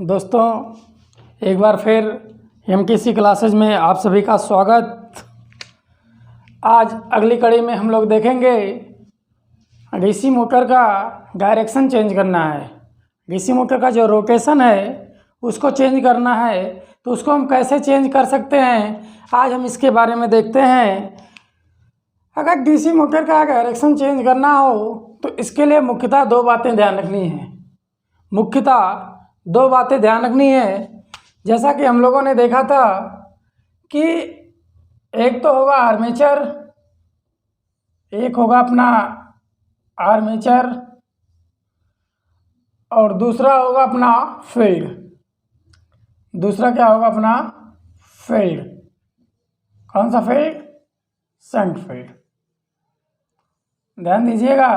दोस्तों, एक बार फिर एमटीसी क्लासेज में आप सभी का स्वागत। आज अगली कड़ी में हम लोग देखेंगे डीसी मोटर का डायरेक्शन चेंज करना है। डीसी मोटर का जो रोटेशन है उसको चेंज करना है, तो उसको हम कैसे चेंज कर सकते हैं, आज हम इसके बारे में देखते हैं। अगर डीसी मोटर का डायरेक्शन चेंज करना हो तो इसके लिए मुख्यतः दो बातें ध्यान रखनी है। जैसा कि हम लोगों ने देखा था कि एक तो होगा आर्मेचर, एक होगा अपना आर्मेचर और दूसरा होगा अपना फील्ड। दूसरा क्या होगा? अपना फील्ड। कौन सा फील्ड? Shunt field. ध्यान दीजिएगा,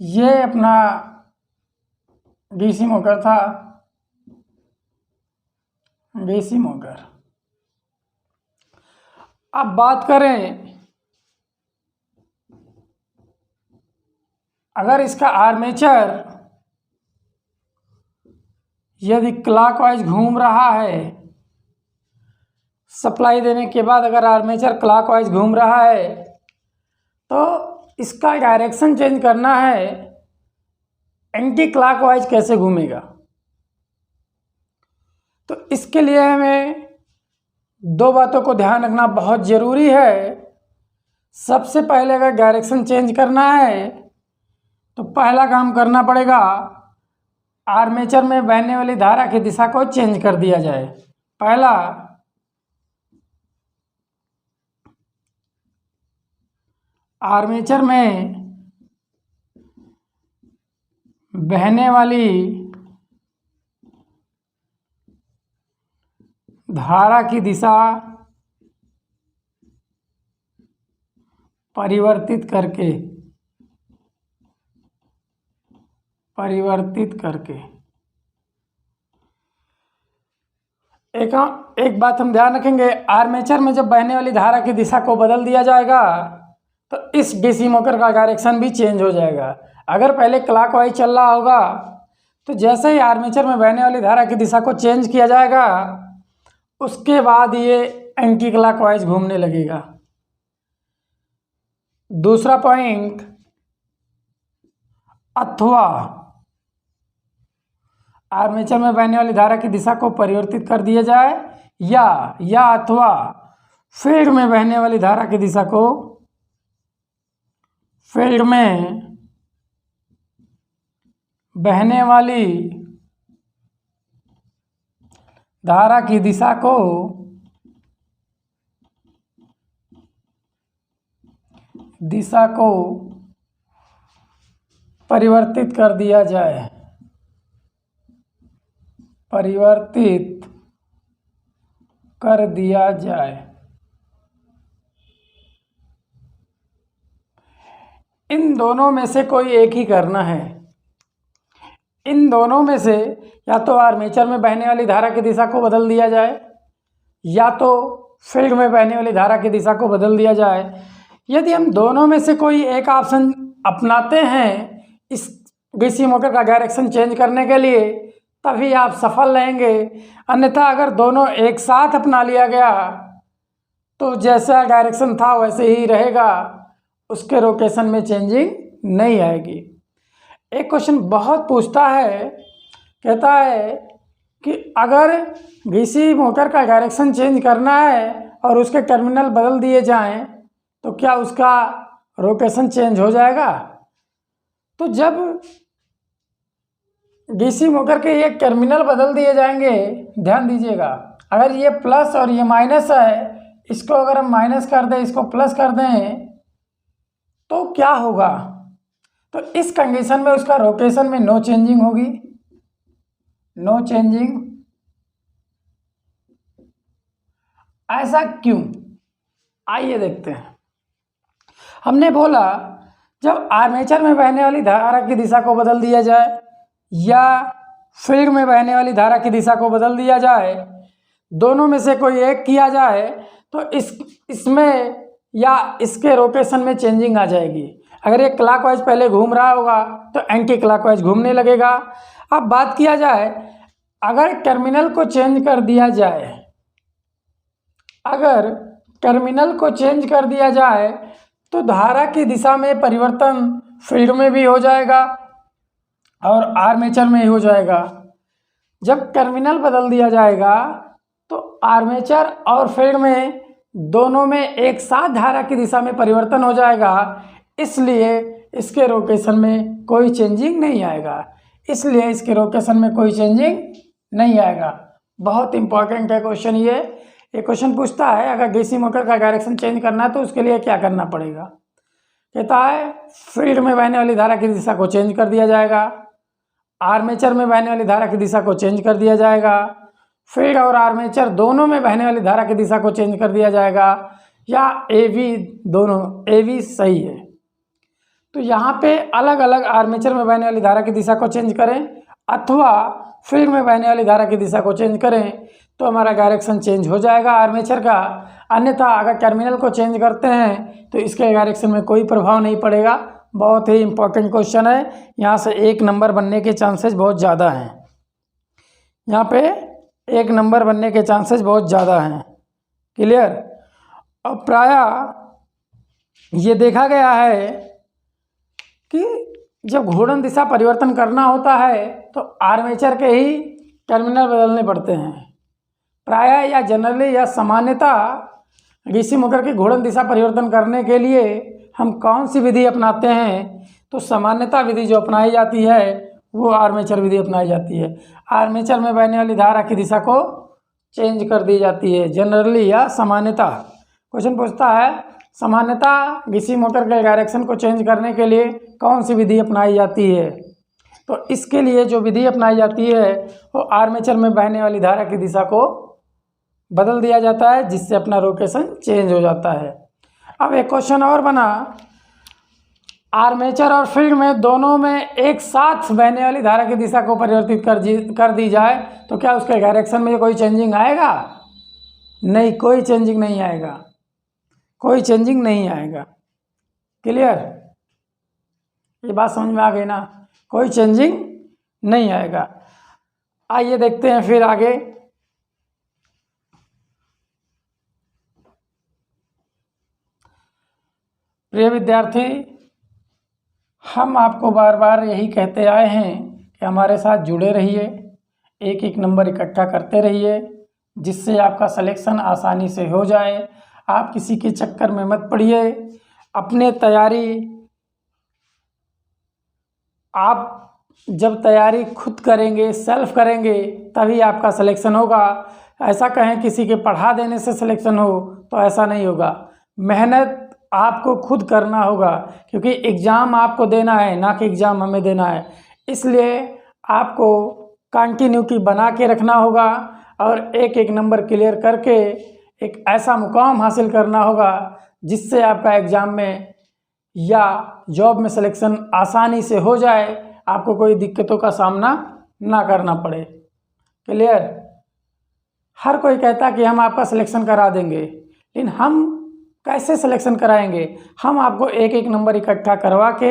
ये अपना डीसी मोटर था। DC motor. अब बात करें, अगर इसका आर्मेचर यदि क्लॉकवाइज घूम रहा है, सप्लाई देने के बाद अगर आर्मेचर क्लॉकवाइज घूम रहा है तो इसका डायरेक्शन चेंज करना है। एंटी क्लॉकवाइज कैसे घूमेगा? तो इसके लिए हमें दो बातों को ध्यान रखना बहुत ज़रूरी है। सबसे पहले अगर डायरेक्शन चेंज करना है तो पहला काम करना पड़ेगा, आर्मेचर में बहने वाली धारा की दिशा को चेंज कर दिया जाए। पहला, आर्मेचर में बहने वाली धारा की दिशा परिवर्तित करके एक बात हम ध्यान रखेंगे, आर्मेचर में जब बहने वाली धारा की दिशा को बदल दिया जाएगा तो इस डीसी मोटर का डायरेक्शन भी चेंज हो जाएगा। अगर पहले क्लॉकवाइज चल रहा होगा तो जैसे ही आर्मेचर में बहने वाली धारा की दिशा को चेंज किया जाएगा उसके बाद ये एंटी क्लॉकवाइज घूमने लगेगा। दूसरा पॉइंट, अथवा आर्मेचर में बहने वाली धारा की दिशा को परिवर्तित कर दिया जाए या अथवा फील्ड में बहने वाली धारा की दिशा को फील्ड में बहने वाली धारा की दिशा को परिवर्तित कर दिया जाए। इन दोनों में से कोई एक ही करना है। इन दोनों में से या तो आर्मेचर में बहने वाली धारा की दिशा को बदल दिया जाए या तो फील्ड में बहने वाली धारा की दिशा को बदल दिया जाए। यदि हम दोनों में से कोई एक ऑप्शन अपनाते हैं इस डीसी मोटर का डायरेक्शन चेंज करने के लिए, तभी आप सफल रहेंगे। अन्यथा अगर दोनों एक साथ अपना लिया गया तो जैसा डायरेक्शन था वैसे ही रहेगा, उसके रोटेशन में चेंजिंग नहीं आएगी। एक क्वेश्चन बहुत पूछता है, कहता है कि अगर डीसी मोटर का डायरेक्शन चेंज करना है और उसके टर्मिनल बदल दिए जाएं तो क्या उसका रोटेशन चेंज हो जाएगा? तो जब डीसी मोटर के ये टर्मिनल बदल दिए जाएंगे, ध्यान दीजिएगा, अगर ये प्लस और ये माइनस है, इसको अगर हम माइनस कर दें, इसको प्लस कर दें तो क्या होगा? तो इस कंडीशन में उसका रोटेशन में नो चेंजिंग होगी। No changing. ऐसा क्यों? आइए देखते हैं। हमने बोला जब आर्मेचर में बहने वाली धारा की दिशा को बदल दिया जाए या फील्ड में बहने वाली धारा की दिशा को बदल दिया जाए, दोनों में से कोई एक किया जाए तो इसमें या इसके रोटेशन में चेंजिंग आ जाएगी। अगर ये क्लॉकवाइज पहले घूम रहा होगा तो एंटी क्लॉकवाइज घूमने लगेगा। अब बात किया जाए, अगर टर्मिनल को चेंज कर दिया जाए, अगर टर्मिनल को चेंज कर दिया जाए तो धारा की दिशा में परिवर्तन फील्ड में भी हो जाएगा और आर्मेचर में ही हो जाएगा। जब टर्मिनल बदल दिया जाएगा तो आर्मेचर और फील्ड में दोनों में एक साथ धारा की दिशा में परिवर्तन हो जाएगा, इसलिए इसके रोटेशन में कोई चेंजिंग नहीं आएगा, इसलिए इसके रोटेशन में कोई चेंजिंग नहीं आएगा। बहुत इंपॉर्टेंट है क्वेश्चन ये क्वेश्चन पूछता है अगर डीसी मोटर का डायरेक्शन चेंज करना है तो उसके लिए क्या करना पड़ेगा। कहता है फील्ड में बहने वाली धारा की दिशा को चेंज कर दिया जाएगा, आर्मेचर में बहने वाली धारा की दिशा को चेंज कर दिया जाएगा, फील्ड और आर्मेचर दोनों में बहने वाली धारा की दिशा को चेंज कर दिया जाएगा, या एवी दोनों, एवी सही है। तो यहाँ पे अलग अलग आर्मेचर में बहने वाली धारा की दिशा को चेंज करें अथवा फील्ड में बहने वाली धारा की दिशा को चेंज करें तो हमारा डायरेक्शन चेंज हो जाएगा आर्मेचर का। अन्यथा अगर टर्मिनल को चेंज करते हैं तो इसके डायरेक्शन में कोई प्रभाव नहीं पड़ेगा। बहुत ही इंपॉर्टेंट क्वेश्चन है, यहाँ से 1 नंबर बनने के चांसेस बहुत ज़्यादा हैं, यहाँ पे 1 नंबर बनने के चांसेस बहुत ज़्यादा हैं। क्लियर। अब प्रायः ये देखा गया है कि जब घूर्णन दिशा परिवर्तन करना होता है तो आर्मेचर के ही टर्मिनल बदलने पड़ते हैं। प्रायः या जनरली या सामान्यतः डीसी मोटर की घूर्णन दिशा परिवर्तन करने के लिए हम कौन सी विधि अपनाते हैं, तो सामान्यतः विधि जो अपनाई जाती है वो आर्मेचर विधि अपनाई जाती है। आर्मेचर में बहने वाली धारा की दिशा को चेंज कर दी जाती है, जनरली या सामान्यतः। क्वेश्चन पूछता है सामान्यतः डीसी मोटर के डायरेक्शन को चेंज करने के लिए कौन सी विधि अपनाई जाती है, तो इसके लिए जो विधि अपनाई जाती है वो आर्मेचर में बहने वाली धारा की दिशा को बदल दिया जाता है, जिससे अपना रोटेशन चेंज हो जाता है। अब एक क्वेश्चन और बना, आर्मेचर और फील्ड में दोनों में एक साथ बहने वाली धारा की दिशा को परिवर्तित कर दी जाए तो क्या उसके डायरेक्शन में कोई चेंजिंग आएगा? नहीं, कोई चेंजिंग नहीं आएगा, कोई चेंजिंग नहीं आएगा। क्लियर, ये बात समझ में आ गई ना, कोई चेंजिंग नहीं आएगा। आइए देखते हैं फिर आगे। प्रिय विद्यार्थी, हम आपको बार बार यही कहते आए हैं कि हमारे साथ जुड़े रहिए, एक एक नंबर इकट्ठा करते रहिए, जिससे आपका सिलेक्शन आसानी से हो जाए। आप किसी के चक्कर में मत पड़िए, अपने तैयारी आप जब तैयारी खुद करेंगे, सेल्फ करेंगे, तभी आपका सिलेक्शन होगा। ऐसा कहें किसी के पढ़ा देने से सिलेक्शन हो तो ऐसा नहीं होगा। मेहनत आपको खुद करना होगा, क्योंकि एग्ज़ाम आपको देना है, ना कि एग्ज़ाम हमें देना है। इसलिए आपको कंटिन्यूटी बना के रखना होगा और एक एक नंबर क्लियर करके एक ऐसा मुकाम हासिल करना होगा जिससे आपका एग्ज़ाम में या जॉब में सिलेक्शन आसानी से हो जाए, आपको कोई दिक्कतों का सामना ना करना पड़े। क्लियर। हर कोई कहता कि हम आपका सिलेक्शन करा देंगे, लेकिन हम कैसे सिलेक्शन कराएंगे? हम आपको एक एक नंबर इकट्ठा करवा के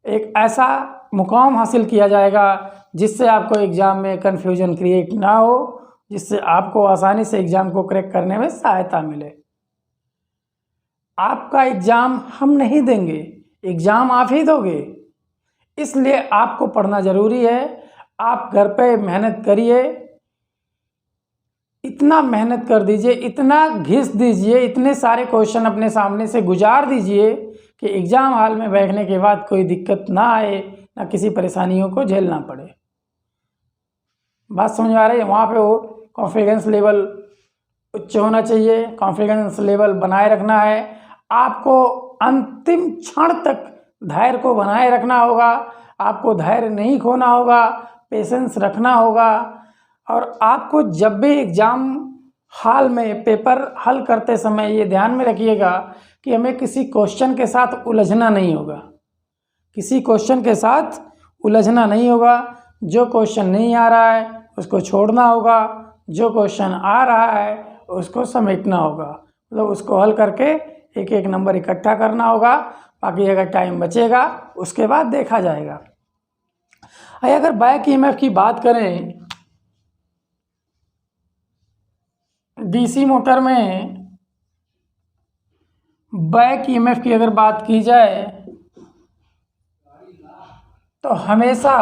एक ऐसा मुकाम हासिल किया जाएगा जिससे आपको एग्ज़ाम में कन्फ्यूजन क्रिएट ना हो, जिससे आपको आसानी से एग्ज़ाम को क्रैक करने में सहायता मिले। आपका एग्ज़ाम हम नहीं देंगे, एग्ज़ाम आप ही दोगे, इसलिए आपको पढ़ना ज़रूरी है। आप घर पे मेहनत करिए, इतना मेहनत कर दीजिए, इतना घिस दीजिए, इतने सारे क्वेश्चन अपने सामने से गुजार दीजिए कि एग्ज़ाम हॉल में बैठने के बाद कोई दिक्कत ना आए, ना किसी परेशानियों को झेलना पड़े। बात समझ आ रही है? वहाँ पे वो कॉन्फिडेंस लेवल उच्च होना चाहिए, कॉन्फिडेंस लेवल बनाए रखना है। आपको अंतिम क्षण तक धैर्य को बनाए रखना होगा, आपको धैर्य नहीं खोना होगा, पेशेंस रखना होगा। और आपको जब भी एग्ज़ाम हॉल में पेपर हल करते समय ये ध्यान में रखिएगा कि हमें किसी क्वेश्चन के साथ उलझना नहीं होगा, किसी क्वेश्चन के साथ उलझना नहीं होगा। जो क्वेश्चन नहीं आ रहा है उसको छोड़ना होगा, जो क्वेश्चन आ रहा है उसको समेटना होगा, मतलब उसको हल करके एक एक नंबर इकट्ठा करना होगा। बाकी अगर टाइम बचेगा उसके बाद देखा जाएगा। अगर बैक ईएमएफ की बात करें, डीसी मोटर में बैक ईएमएफ की अगर बात की जाए तो हमेशा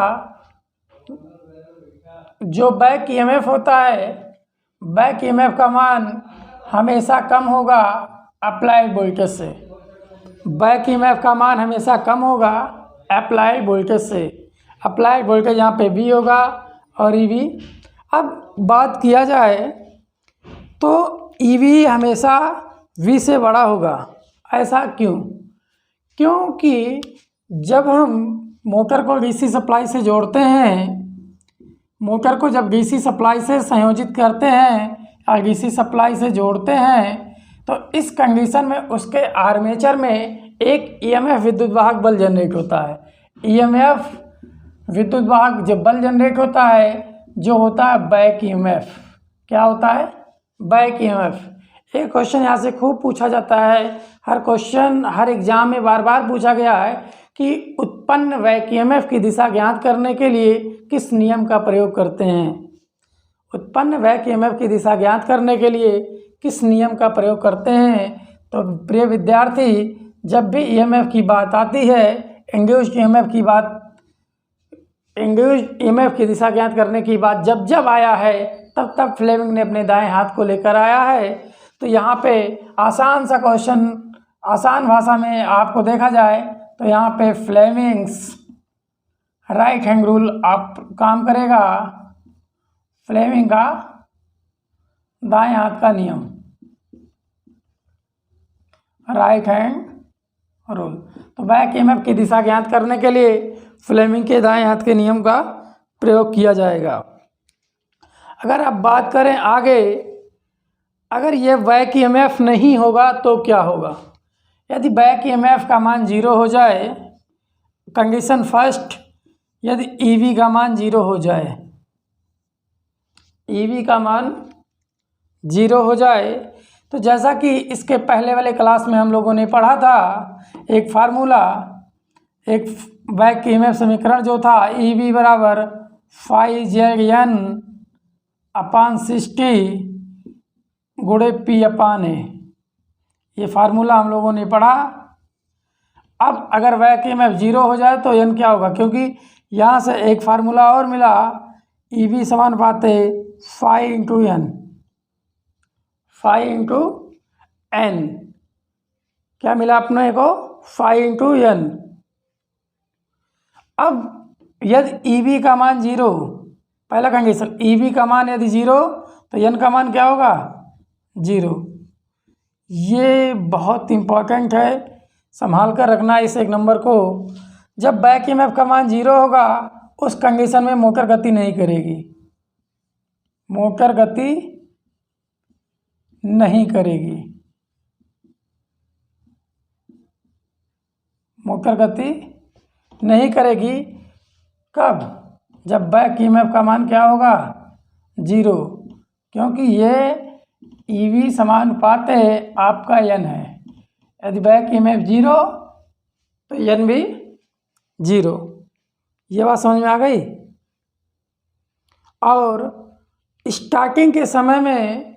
जो बैक ईएमएफ होता है, बैक ईएमएफ का मान हमेशा कम होगा अप्लाइड वोल्टेज से। बैक ईएमएफ का मान हमेशा कम होगा अप्लाइड वोल्टेज से। अप्लाइड वोल्टेज यहाँ पे V होगा और EV। अब बात किया जाए तो EV हमेशा V से बड़ा होगा। ऐसा क्यों? क्योंकि जब हम मोटर को डीसी सप्लाई से जोड़ते हैं, मोटर को जब डीसी सप्लाई से संयोजित करते हैं या डीसी सप्लाई से जोड़ते हैं, तो इस कंडीशन में उसके आर्मेचर में एक ईएमएफ विद्युत वाहक बल जनरेट होता है। ईएमएफ विद्युत वाहक जब बल जनरेट होता है जो होता है बैक ईएमएफ। क्या होता है? Back EMF. एक क्वेश्चन यहाँ से खूब पूछा जाता है, हर क्वेश्चन हर एग्जाम में बार बार पूछा गया है कि उत्पन्न बैक ईएमएफ की दिशा ज्ञात करने के लिए किस नियम का प्रयोग करते हैं। उत्पन्न बैक ईएमएफ की दिशा ज्ञात करने के लिए किस नियम का प्रयोग करते हैं? तो प्रिय विद्यार्थी, जब भी ईएमएफ की बात आती है, इंड्यूस्ड ईएमएफ की दिशा ज्ञात करने की बात जब आया है, तब फ्लेमिंग ने अपने दाएं हाथ को लेकर आया है। तो यहाँ पे आसान सा क्वेश्चन, आसान भाषा में आपको देखा जाए तो यहाँ पे फ्लेमिंग्स राइट हैंड रूल आप काम करेगा। फ्लेमिंग का दाएं हाथ का नियम, राइट हैंड रूल। तो बैक ईएमएफ की दिशा ज्ञात करने के लिए फ्लेमिंग के दाएं हाथ के नियम का प्रयोग किया जाएगा। अगर आप बात करें आगे, अगर ये बैक ईएमएफ नहीं होगा तो क्या होगा? यदि बैक ईएमएफ का मान 0 हो जाए, कंडीशन फर्स्ट, यदि EV का मान 0 हो जाए, EV का मान 0 हो जाए, तो जैसा कि इसके पहले वाले क्लास में हम लोगों ने पढ़ा था, एक फार्मूला, एक बैक ईएमएफ समीकरण जो था EV बराबर φZN/60 गुणे P/A। ये फार्मूला हम लोगों ने पढ़ा। अब अगर बैक ईएमएफ 0 हो जाए तो N क्या होगा? क्योंकि यहाँ से एक फार्मूला और मिला, EV समानुपात है φ×N। φ×N क्या मिला अपने को? φ×N। अब यदि EV का मान 0, पहला कंडीशन, EV का मान यदि 0 तो N का मान क्या होगा? 0। ये बहुत इम्पोर्टेंट है, संभाल कर रखना इस एक नंबर को। जब बैक ईएमएफ का मान 0 होगा, उस कंडीशन में मोटर गति नहीं करेगी, मोटर गति नहीं करेगी, मोटर गति नहीं करेगी। कब? जब बैक ईएमएफ का मान क्या होगा? 0। क्योंकि ये EV समानुपात है आपका N है। यदि बैक ईएमएफ 0 तो N भी 0। ये बात समझ में आ गई? और स्टार्टिंग के समय में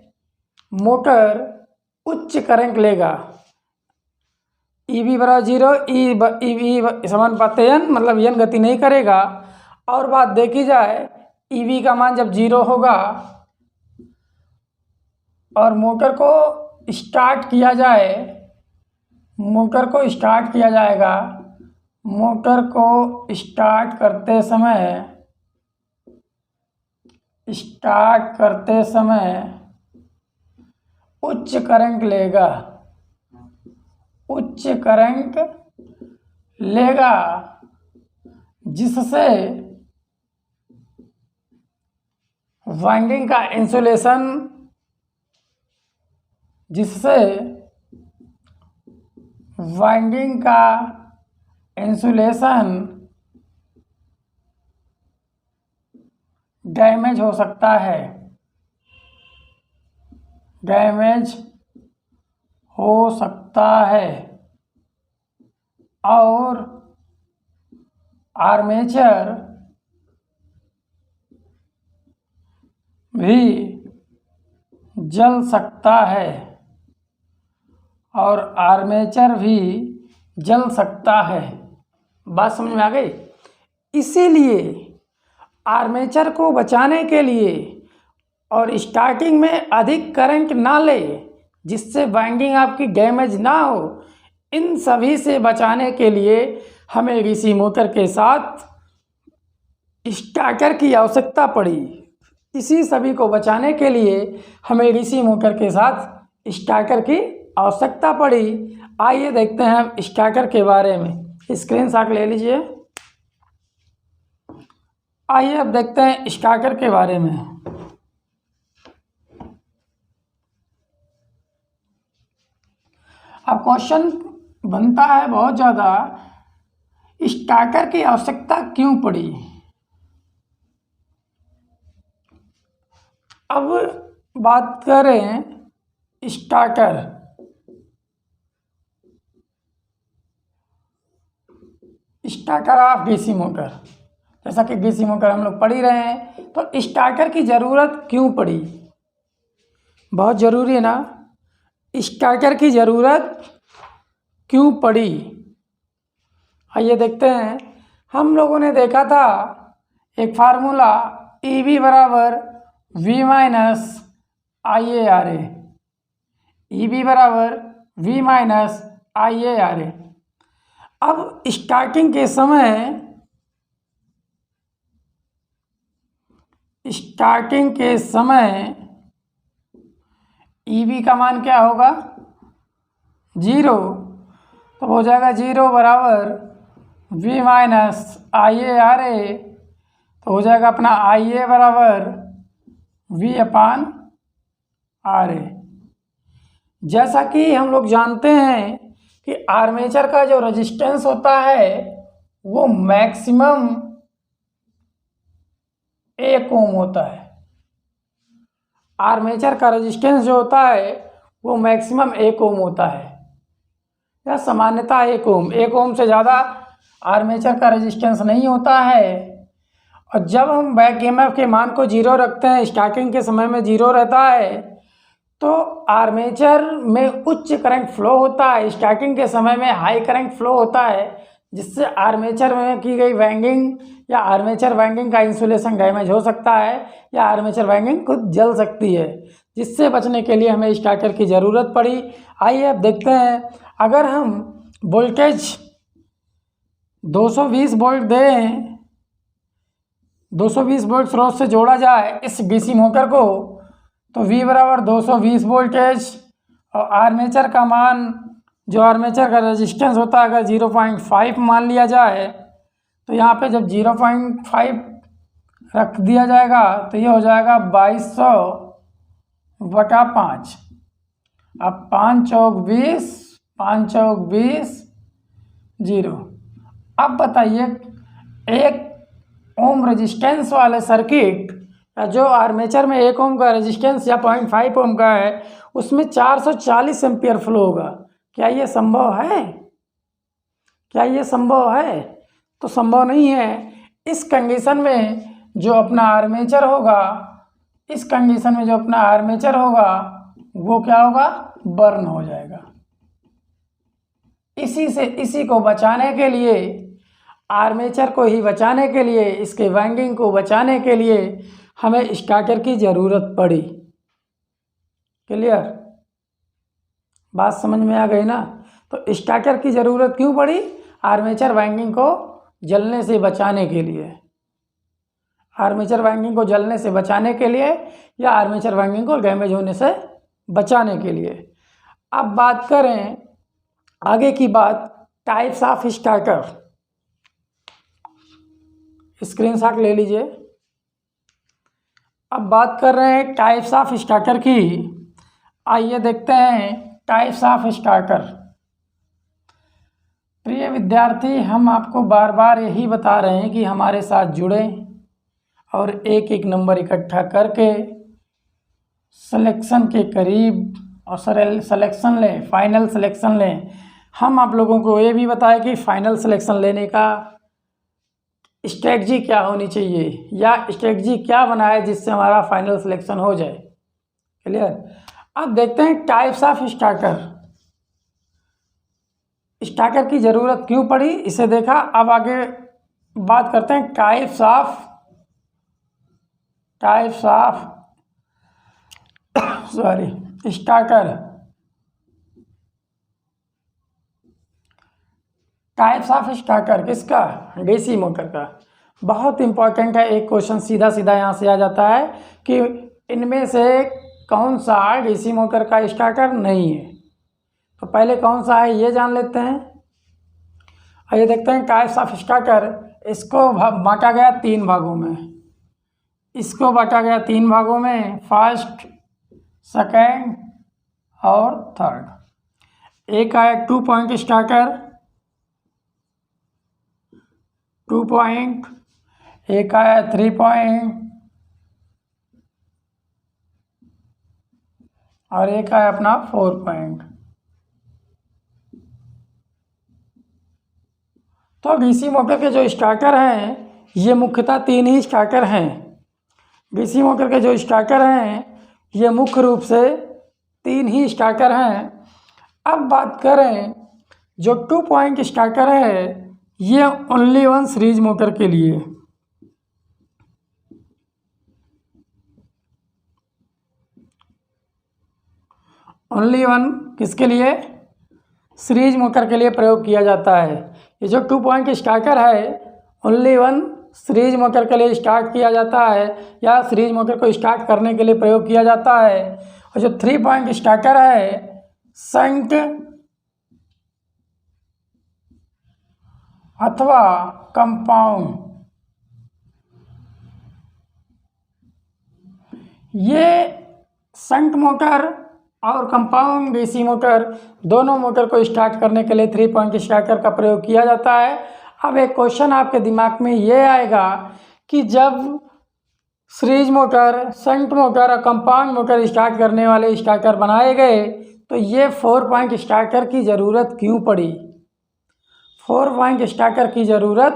मोटर उच्च करंट लेगा, EV बराबर 0, EV समानुपात N, मतलब N गति नहीं करेगा। और बात देखी जाए, EV का मान जब 0 होगा और मोटर को स्टार्ट किया जाए, मोटर को स्टार्ट किया जाएगा, मोटर को स्टार्ट करते समय उच्च करंट लेगा, उच्च करंट लेगा, जिससे वाइंडिंग का इंसुलेशन, डैमेज हो सकता है, डैमेज हो सकता है। और आर्मेचर भी जल सकता है और आर्मेचर भी जल सकता है। बात समझ में आ गई? इसीलिए आर्मेचर को बचाने के लिए और स्टार्टिंग में अधिक करंट ना ले, जिससे वाइंडिंग आपकी डैमेज ना हो, इन सभी से बचाने के लिए हमें डीसी मोटर के साथ स्टार्टर की आवश्यकता पड़ी। इसी सभी को बचाने के लिए हमें डीसी मोटर के साथ स्टार्टर की आवश्यकता पड़ी। आइए देखते हैं अब स्टार्टर के बारे में। स्क्रीनशॉट ले लीजिए। आइए अब देखते हैं स्टार्टर के बारे में। अब क्वेश्चन बनता है बहुत ज़्यादा, स्टार्टर की आवश्यकता क्यों पड़ी? अब बात करें starter. Starter of DC motor, जैसा कि डीसी मोटर हम लोग पढ़ ही रहे हैं, तो स्टार्टर की ज़रूरत क्यों पड़ी? बहुत ज़रूरी है ना, स्टार्टर की ज़रूरत क्यों पड़ी? आइए देखते हैं। हम लोगों ने देखा था एक फार्मूला EB बराबर V माइनस IARA, EB बराबर V माइनस IARA। अब स्टार्टिंग के समय EB का मान क्या होगा? 0। तो हो जाएगा 0 बराबर V माइनस IARA। तो हो जाएगा अपना IA बराबर V अपान RA। जैसा कि हम लोग जानते हैं कि आर्मेचर का जो रेजिस्टेंस होता है वो मैक्सिमम 1 ओम होता है। आर्मेचर का रेजिस्टेंस जो होता है वो मैक्सिमम 1 ओम होता है, या सामान्यतः 1 ओम। 1 ओम से ज़्यादा आर्मेचर का रेजिस्टेंस नहीं होता है। और जब हम बैक EMF के मान को 0 रखते हैं, स्टार्टिंग के समय में 0 रहता है, तो आर्मेचर में उच्च करंट फ्लो होता है, स्टार्टिंग के समय में हाई करंट फ्लो होता है, जिससे आर्मेचर में की गई वाइंडिंग या आर्मेचर वाइंडिंग का इंसुलेशन डैमेज हो सकता है, या आर्मेचर वाइंडिंग खुद जल सकती है, जिससे बचने के लिए हमें स्टार्टर की ज़रूरत पड़ी। आइए अब देखते हैं, अगर हम वोल्टेज 220 वोल्ट दें, 220 वोल्ट स्रोत से जोड़ा जाए इस डीसी मोटर को, तो V बराबर 220 वोल्टेज और आर्मेचर का मान, जो आर्मेचर का रेजिस्टेंस होता है, अगर 0.5 मान लिया जाए, तो यहाँ पे जब 0.5 रख दिया जाएगा तो ये हो जाएगा 2200/5। अब 5 चौक 20, 5 चौक 20, 0। अब बताइए, 1 ओम रेजिस्टेंस वाले सर्किट, जो आर्मेचर में 1 ओम का रेजिस्टेंस या 0.5 ओम का है, उसमें 440 एम्पियर फ्लो होगा। क्या ये संभव है? क्या ये संभव है? तो संभव नहीं है। इस कंडीशन में जो अपना आर्मेचर होगा, इस कंडीशन में जो अपना आर्मेचर होगा वो क्या होगा? बर्न हो जाएगा। इसी को बचाने के लिए, आर्मेचर को ही बचाने के लिए, इसके वाइंडिंग को बचाने के लिए हमें स्टार्टर की ज़रूरत पड़ी। क्लियर? बात समझ में आ गई ना? तो स्टार्टर की ज़रूरत क्यों पड़ी? आर्मेचर वाइंडिंग को जलने से बचाने के लिए। आर्मेचर वाइंडिंग को जलने से बचाने के लिए, या आर्मेचर वाइंडिंग को डैमेज होने से बचाने के लिए। अब बात करें आगे की बात, टाइप्स ऑफ स्टार्टर। स्क्रीनशॉट ले लीजिए। अब बात कर रहे हैं टाइप्स ऑफ स्टार्टर की। आइए देखते हैं टाइप्स ऑफ स्टार्टर। प्रिय विद्यार्थी, हम आपको बार बार यही बता रहे हैं कि हमारे साथ जुड़ें और एक एक नंबर इकट्ठा करके सिलेक्शन के करीब और सिलेक्शन लें, फाइनल सिलेक्शन लें। हम आप लोगों को ये भी बताएं कि फाइनल सिलेक्शन लेने का स्ट्रेटजी क्या होनी चाहिए या स्ट्रेटजी क्या बनाए जिससे हमारा फाइनल सिलेक्शन हो जाए। क्लियर। अब देखते हैं टाइप्स ऑफ स्टार्टर। स्टार्टर की ज़रूरत क्यों पड़ी इसे देखा। अब आगे बात करते हैं types of starter. Types of starter किसका? डीसी मोटर का। बहुत इंपॉर्टेंट है, एक क्वेश्चन सीधा सीधा यहाँ से आ जाता है कि इनमें से कौन सा डीसी मोटर का स्टार्टर नहीं है। तो पहले कौन सा है ये जान लेते हैं। आइए देखते हैं टाइप्स ऑफ स्टार्टर। इसको बांटा गया 3 भागों में। इसको बांटा गया 3 भागों में, फर्स्ट, सेकेंड और थर्ड। एक आया 2 पॉइंट स्टार्टर, 2 पॉइंट। एक आया 3 पॉइंट और एक आया अपना 4 पॉइंट। तो डीसी मोटर के जो स्टार्टर हैं ये मुख्यतः 3 ही स्टार्टर हैं। डीसी मोटर के जो स्टार्टर हैं ये मुख्य रूप से 3 ही स्टार्टर हैं। अब बात करें जो 2 पॉइंट स्टार्टर है ये ओनली वन सीरीज मोटर के लिए। ओनली वन किसके लिए? सीरीज मोटर के लिए प्रयोग किया जाता है। ये जो 2 पॉइंट स्टार्टर है ओनली वन सीरीज मोटर के लिए स्टार्ट किया जाता है या सीरीज मोटर को स्टार्ट करने के लिए प्रयोग किया जाता है। और जो 3 पॉइंट स्टार्टर है शंट अथवा कंपाउंड, ये शंट मोटर और कंपाउंड डीसी मोटर दोनों मोटर को स्टार्ट करने के लिए 3 पॉइंट स्टार्टर का प्रयोग किया जाता है। अब एक क्वेश्चन आपके दिमाग में ये आएगा कि जब सीरीज मोटर, शंट मोटर और कंपाउंड मोटर स्टार्ट करने वाले स्टार्टर बनाए गए तो ये 4 पॉइंट स्टार्टर की ज़रूरत क्यों पड़ी? 4 पॉइंट स्टार्टर की ज़रूरत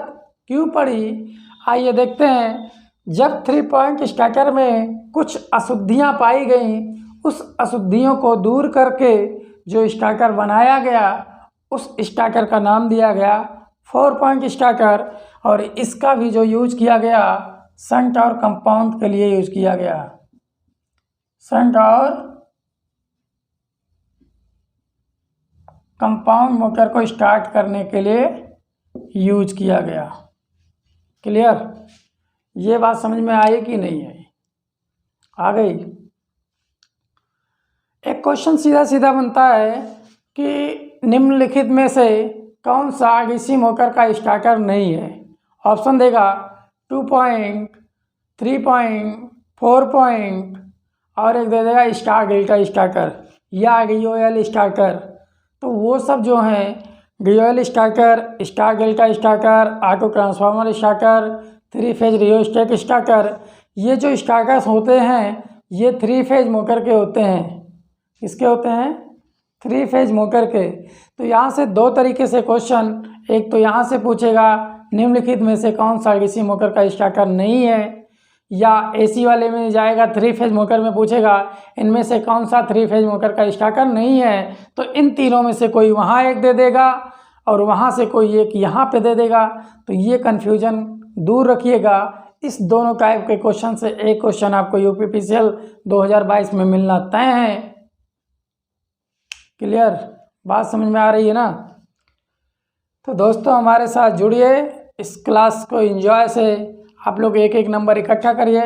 क्यों पड़ी? आइए देखते हैं। जब 3 पॉइंट स्टार्टर में कुछ अशुद्धियाँ पाई गई, उस अशुद्धियों को दूर करके जो स्टार्टर बनाया गया उस स्टार्टर का नाम दिया गया 4 पॉइंट स्टार्टर। और इसका भी जो यूज किया गया शंट और कंपाउंड के लिए यूज किया गया। शंट और कंपाउंड मोटर को स्टार्ट करने के लिए यूज किया गया। क्लियर? ये बात समझ में आई कि नहीं आई? आ गई। एक क्वेश्चन सीधा सीधा बनता है कि निम्नलिखित में से कौन सा डीसी मोटर का स्टार्टर नहीं है। ऑप्शन देगा 2 पॉइंट, 3 पॉइंट, 4 पॉइंट और एक दे देगा स्टार डेल्टा स्टार्टर या डीओएल स्टार्टर। तो वो सब जो हैं DOL starter, star delta starter, auto transformer starter, 3 phase rheostat starter, ये जो स्टार्टर्स होते हैं ये 3 फेज मोटर के होते हैं। किसके होते हैं? 3 फेज मोटर के। तो यहाँ से 2 तरीके से क्वेश्चन, एक तो यहाँ से पूछेगा निम्नलिखित में से कौन सा डीसी मोटर का स्टार्टर नहीं है, या एसी वाले में जाएगा 3 फेज मोटर में पूछेगा इनमें से कौन सा 3 फेज मोटर का स्टार्टर नहीं है। तो इन तीनों में से कोई वहाँ एक दे देगा और वहाँ से कोई एक यहाँ पे दे देगा। तो ये कन्फ्यूजन दूर रखिएगा। इस दोनों टाइप के क्वेश्चन से एक क्वेश्चन आपको यूपीपीसीएल 2022 में मिलना तय है। क्लियर? बात समझ में आ रही है ना? तो दोस्तों हमारे साथ जुड़िए, इस क्लास को एंजॉय से आप लोग एक एक नंबर इकट्ठा करिए।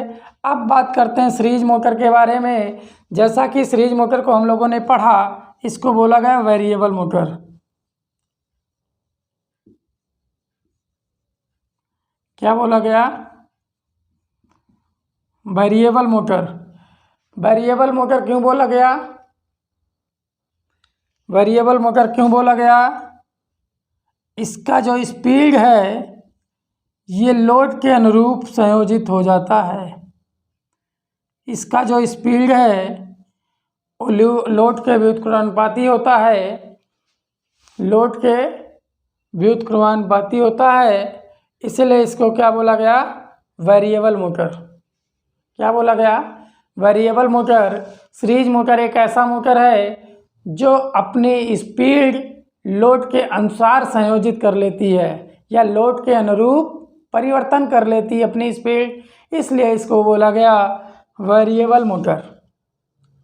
अब बात करते हैं सीरीज मोटर के बारे में। जैसा कि सीरीज मोटर को हम लोगों ने पढ़ा, इसको बोला गया वेरिएबल मोटर। क्या बोला गया? Variable motor. वेरिएबल मोटर क्यों बोला गया? वेरिएबल मोटर क्यों बोला गया? इसका जो स्पीड है ये लोड के अनुरूप संयोजित हो जाता है। इसका जो स्पीड है वो लोड के व्युत्क्रमानुपाती होता है। लोड के व्युत्क्रमानुपाती होता है। इसलिए इसको क्या बोला गया, वेरिएबल मोटर। क्या बोला गया, वेरिएबल मोटर। सीरीज मोटर एक ऐसा मोटर है जो अपनी स्पीड लोड के अनुसार संयोजित कर लेती है या लोड के अनुरूप परिवर्तन कर लेती है अपनी स्पीड, इसलिए इसको बोला गया वेरिएबल मोटर।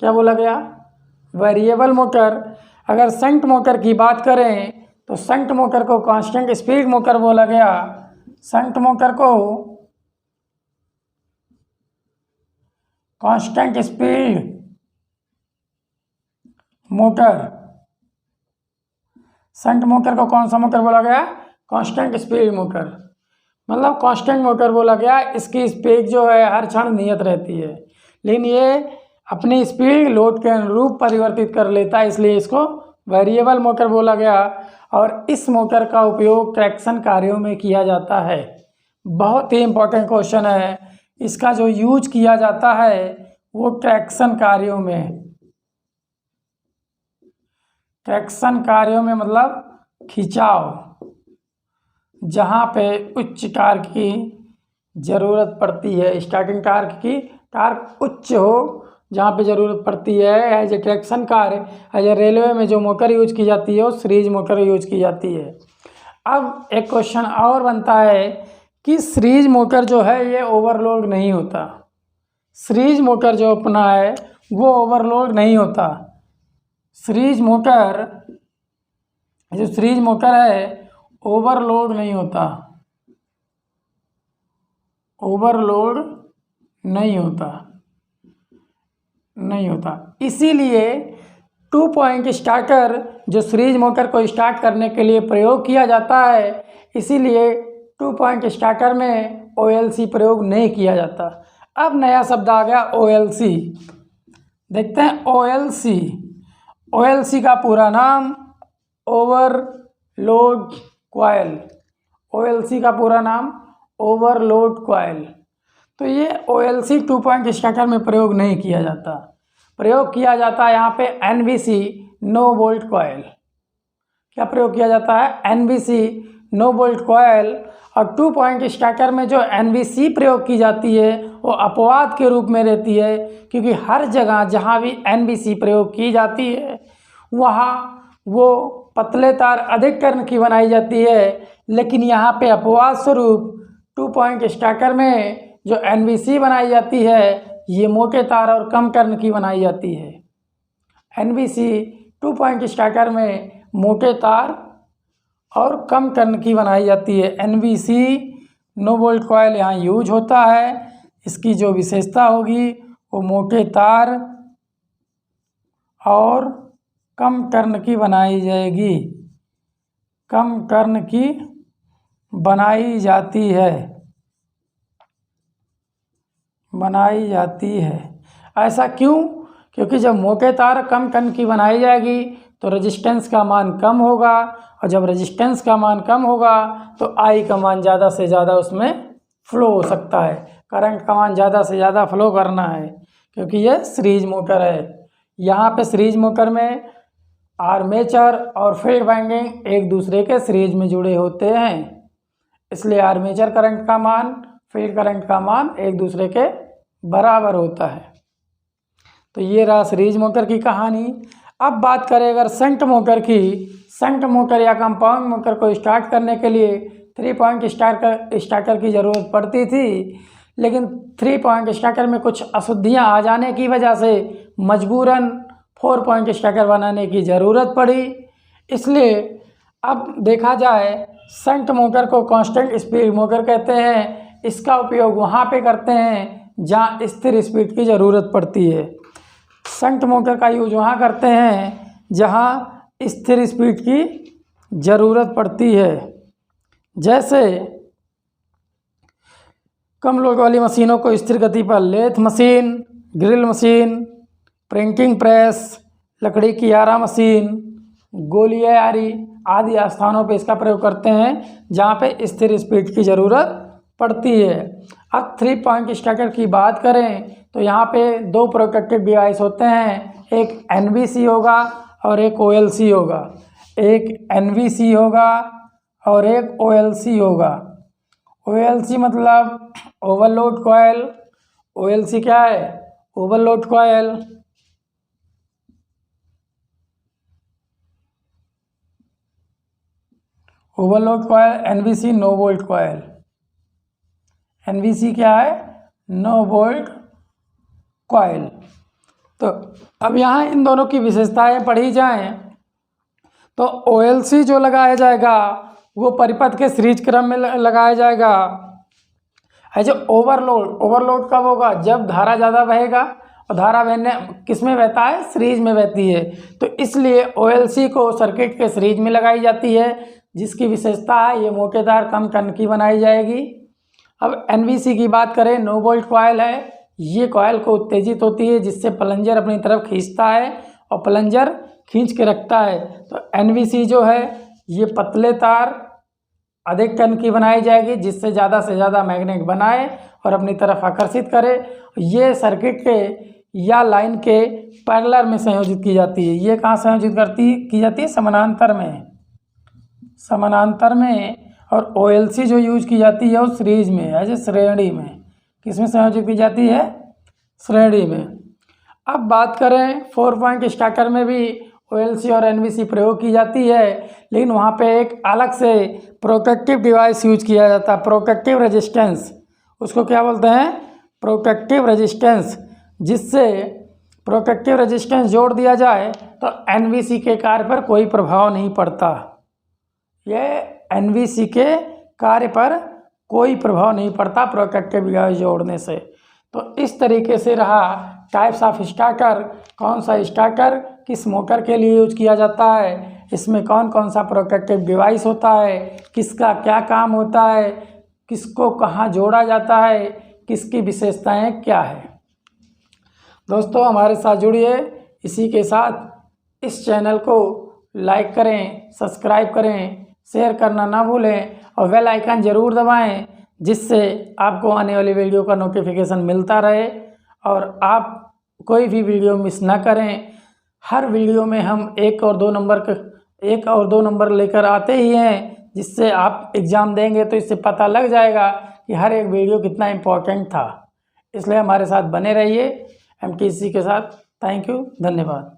क्या बोला गया, वेरिएबल मोटर। अगर शंट मोटर की बात करें तो शंट मोटर को कांस्टेंट स्पीड मोटर बोला गया। शंट मोटर को constant speed motor, shunt motor को कौन सा मोटर बोला गया, कांस्टेंट स्पीड मोटर। मतलब कांस्टेंट मोटर बोला गया, इसकी स्पीड जो है हर क्षण नियत रहती है, लेकिन ये अपनी स्पीड लोड के अनुरूप परिवर्तित कर लेता है, इसलिए इसको वेरिएबल मोटर बोला गया। और इस मोटर का उपयोग ट्रैक्शन कार्यों में किया जाता है। बहुत ही इम्पोर्टेंट क्वेश्चन है, इसका जो यूज किया जाता है वो ट्रैक्शन कार्यों में, ट्रैक्शन कार्यों में मतलब खिंचाव, जहाँ पे उच्च टार्क की ज़रूरत पड़ती है, स्टार्टिंग टार्क की टार्क उच्च हो, जहाँ पे ज़रूरत पड़ती है। As a traction car, as a railway में जो मोटर यूज की जाती है वो सीरीज मोटर यूज की जाती है। अब एक क्वेश्चन और बनता है कि सीरीज मोटर जो है ये ओवरलोड नहीं होता। सीरीज मोटर जो अपना है वो ओवरलोड नहीं होता। सीरीज मोटर, जो सीरीज मोटर है ओवरलोड नहीं होता, ओवरलोड नहीं होता, नहीं होता। इसीलिए 2 पॉइंट स्टार्टर जो सीरीज मोटर को स्टार्ट करने के लिए प्रयोग किया जाता है, इसीलिए 2 पॉइंट स्टार्टर में OLC प्रयोग नहीं किया जाता। अब नया शब्द आ गया OLC। देखते हैं OLC। OLC का पूरा नाम ओवरलोड कॉइल। OLC का पूरा नाम ओवरलोड कॉइल। तो ये OLC 2 पॉइंट स्टार्टर में प्रयोग नहीं किया जाता। प्रयोग किया जाता है यहाँ पे NBC नो बोल्ट कॉइल। क्या प्रयोग किया जाता है, NBC नो बोल्ट कॉइल। और 2 पॉइंट स्टार्टर में जो NBC प्रयोग की जाती है वो अपवाद के रूप में रहती है, क्योंकि हर जगह जहाँ भी NBC प्रयोग की जाती है वहाँ वो पतले तार अधिक कर्न की बनाई जाती है, लेकिन यहाँ पे अपवाद स्वरूप 2 पॉइंट स्टार्टर में जो NBC बनाई जाती है ये मोटे तार और कम कर्न की बनाई जाती है। NBC 2 पॉइंट स्टार्टर में मोटे तार और कम कर्न की बनाई जाती है। NBC नो बोल्ट कॉइल यहाँ यूज होता है। इसकी जो विशेषता होगी वो मोटे तार और कम कर्न की बनाई जाएगी, कम कर्न की बनाई जाती है, बनाई जाती है। ऐसा क्यों? क्योंकि जब मोटे तार कम कर्न की बनाई जाएगी तो रेजिस्टेंस का मान कम होगा, और जब रेजिस्टेंस का मान कम होगा तो आई का मान ज़्यादा से ज़्यादा उसमें फ्लो हो सकता है। करंट का मान ज़्यादा से ज़्यादा फ्लो करना है, क्योंकि ये सीरीज मोटर है। यहाँ पे सीरीज मोटर में आर्मेचर और फील्ड वाइंडिंग एक दूसरे के सीरीज में जुड़े होते हैं, इसलिए आर्मेचर करंट का मान, फील्ड करंट का मान एक दूसरे के बराबर होता है। तो ये रहा सीरीज मोटर की कहानी। अब बात करें अगर शंट मोटर की, शंट मोटर या कंपाउंड मोटर को स्टार्ट करने के लिए 3 पॉइंट स्टार्टर की ज़रूरत पड़ती थी, लेकिन 3 पॉइंट स्टार्टर में कुछ अशुद्धियाँ आ जाने की वजह से मजबूरन 4 पॉइंट स्टार्टर बनाने की ज़रूरत पड़ी। इसलिए अब देखा जाए शंट मोटर को कांस्टेंट स्पीड मोटर कहते हैं। इसका उपयोग वहाँ पे करते हैं जहाँ स्थिर स्पीड की ज़रूरत पड़ती है। शंट मोटर का यूज वहाँ करते हैं जहाँ स्थिर स्पीड की ज़रूरत पड़ती है, जैसे कम लोड वाली मशीनों को स्थिर गति पर lathe machine, grill machine, printing press, लकड़ी की आरा मशीन, गोलियारी आदि स्थानों पे इसका प्रयोग करते हैं जहाँ पे स्थिर स्पीड की ज़रूरत पड़ती है। अब 3 पॉइंट स्टार्टर की बात करें तो यहाँ पे 2 प्रोटेक्टिव डिवाइस होते हैं, एक NBC होगा और एक OLC होगा। एक NBC होगा और एक OLC होगा। OLC मतलब ओवरलोड कॉयल। OLC क्या है? Overload coil. Overload coil. NVC no volt coil. NVC क्या है? No volt coil. तो अब यहाँ इन दोनों की विशेषताएं पढ़ी जाएं तो OLC जो लगाया जाएगा वो परिपथ के सीरीज क्रम में लगाया जाएगा। जो ओवरलोड कब होगा? जब धारा ज़्यादा बहेगा, और धारा बहने किस में बहता है? सीरीज में बहती है। तो इसलिए OLC को सर्किट के सीरीज में लगाई जाती है, जिसकी विशेषता है ये मोटेदार कम टन की बनाई जाएगी। अब NVC की बात करें, नो वोल्ट कॉयल है। ये कॉयल को उत्तेजित होती है, जिससे प्लंजर अपनी तरफ खींचता है और प्लंजर खींच के रखता है। तो NVC जो है ये पतले तार अधिक टन की बनाई जाएगी, जिससे ज़्यादा से ज़्यादा मैग्नेट बनाए और अपनी तरफ आकर्षित करे। ये सर्किट के या लाइन के पैरेलल में संयोजित की जाती है। ये कहाँ संयोजित की जाती है? समानांतर में। और OLC जो यूज की जाती है वो सीरीज में, ऐसे श्रेणी में। किस में संयोजित की जाती है? श्रेणी में। अब बात करें 4 पॉइंट स्टार्टर में भी OLC और NVC प्रयोग की जाती है, लेकिन वहाँ पे एक अलग से प्रोटेक्टिव डिवाइस यूज किया जाता है, प्रोटेक्टिव रेजिस्टेंस। उसको क्या बोलते हैं? Protective resistance. जिससे प्रोटेक्टिव रेजिस्टेंस जोड़ दिया जाए तो NVC के कार्य पर कोई प्रभाव नहीं पड़ता। ये NVC के कार्य पर कोई प्रभाव नहीं पड़ता प्रोटेक्टिव डिवाइस जोड़ने से। तो इस तरीके से रहा टाइप्स ऑफ स्टार्टर। कौन सा स्टार्टर किस मोटर के लिए यूज किया जाता है, इसमें कौन कौन सा प्रोटेक्टिव डिवाइस होता है, किसका क्या काम होता है, किसको कहाँ जोड़ा जाता है, किसकी विशेषताएं क्या है। दोस्तों हमारे साथ जुड़िए। इसी के साथ इस चैनल को लाइक करें, सब्सक्राइब करें, शेयर करना ना भूलें और बेल आइकन ज़रूर दबाएं, जिससे आपको आने वाली वीडियो का नोटिफिकेशन मिलता रहे और आप कोई भी वीडियो मिस ना करें। हर वीडियो में हम एक और दो नंबर लेकर आते ही हैं, जिससे आप एग्ज़ाम देंगे तो इससे पता लग जाएगा कि हर एक वीडियो कितना इम्पोर्टेंट था। इसलिए हमारे साथ बने रहिए MTC के साथ। थैंक यू, धन्यवाद।